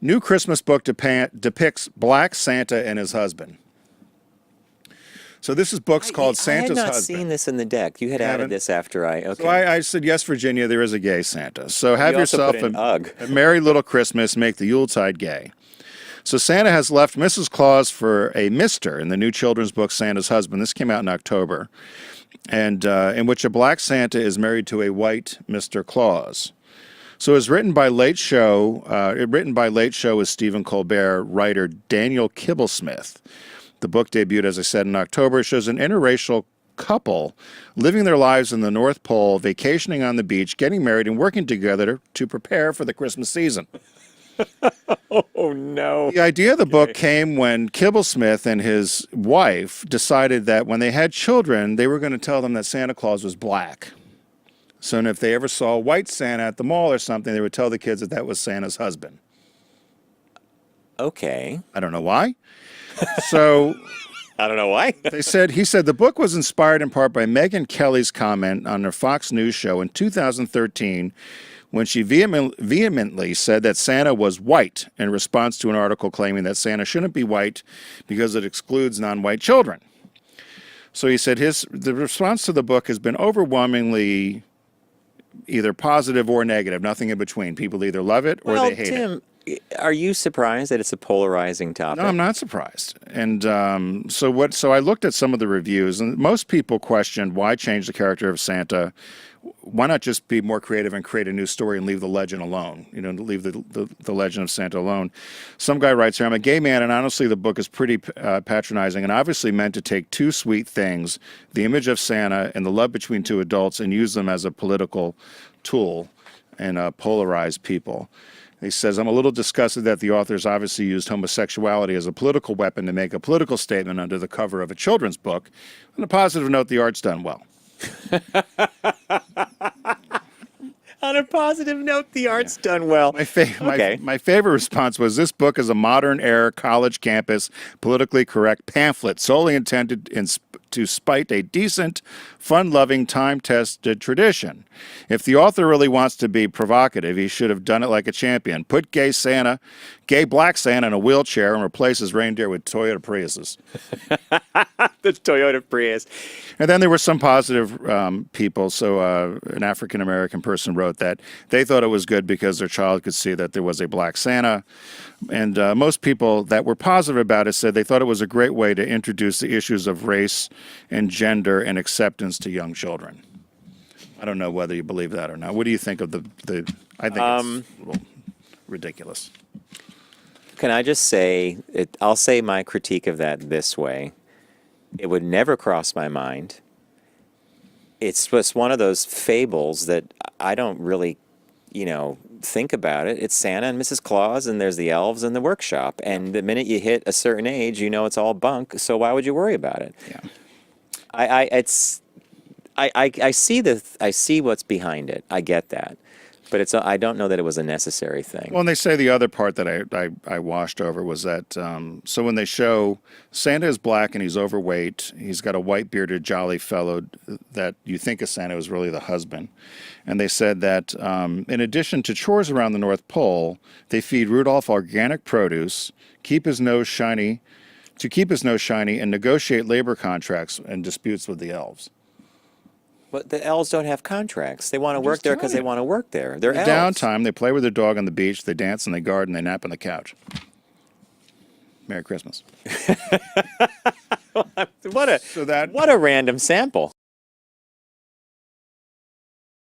New Christmas book depicts Black Santa and his husband. So this is books called I had Santa's not Husband. seen this in the deck. You had added Haven't? this after I. So Okay. I said, yes, Virginia, there is a gay Santa. So have You also put yourself in ugh. a merry little Christmas, make the Yuletide gay. So Santa has left Mrs. Claus for a Mister in the new children's book, Santa's Husband. This came out in October, and in which a black Santa is married to a white Mr. Claus. So it's written by Late Show. Written by Late Show with Stephen Colbert writer Daniel Kibblesmith. The book debuted, as I said, in October. It shows an interracial couple living their lives in the North Pole, vacationing on the beach, getting married, and working together to prepare for the Christmas season. Oh no. The idea of the book came when Kibblesmith and his wife decided that when they had children, they were going to tell them that Santa Claus was black. So if they ever saw a white Santa at the mall or something, they would tell the kids that that was Santa's husband. Okay. I don't know why. So I don't know why. he said the book was inspired in part by Megyn Kelly's comment on her Fox News show in 2013 when she vehemently said that Santa was white in response to an article claiming that Santa shouldn't be white because it excludes non-white children. So he said the response to the book has been overwhelmingly either positive or negative, nothing in between. People either love it or they hate it. Tim, are you surprised that it's a polarizing topic? No, I'm not surprised. And so I looked at some of the reviews, and most people questioned why change the character of Santa. Why not just be more creative and create a new story and leave the legend alone? Leave the legend of Santa alone. Some guy writes here, I'm a gay man, and honestly, the book is pretty patronizing and obviously meant to take two sweet things, the image of Santa and the love between two adults, and use them as a political tool and polarize people. He says, I'm a little disgusted that the authors obviously used homosexuality as a political weapon to make a political statement under the cover of a children's book. On a positive note, the art's done well. On a positive note, the art's done well. My favorite response was, this book is a modern-era college campus politically correct pamphlet solely intended to spite a decent, fun-loving, time-tested tradition. If the author really wants to be provocative, he should have done it like a champion. Put gay black Santa in a wheelchair and replace his reindeer with Toyota Priuses. The Toyota Prius. And then there were some positive people. So an African-American person wrote that they thought it was good because their child could see that there was a black Santa. And most people that were positive about it said they thought it was a great way to introduce the issues of race and gender and acceptance to young children. I don't know whether you believe that or not. What do you think of the I think it's a little ridiculous. Can I just say, I'll say my critique of that this way. It would never cross my mind. It's just one of those fables that I don't really, think about it. It's Santa and Mrs. Claus, and there's the elves in the workshop. And the minute you hit a certain age, it's all bunk. So why would you worry about it? Yeah. I see what's behind it. I get that. But I don't know that it was a necessary thing. Well, and they say the other part that I washed over was that, so when they show Santa is black and he's overweight, he's got a white bearded jolly fellow that you think is Santa is really the husband. And they said that in addition to chores around the North Pole, they feed Rudolph organic produce, keep his nose shiny, and negotiate labor contracts and disputes with the elves. But the elves don't have contracts. They want to work there because they want to work there. They're elves. Downtime, they play with their dog on the beach, they dance and they garden, they nap on the couch. Merry Christmas. What a random sample.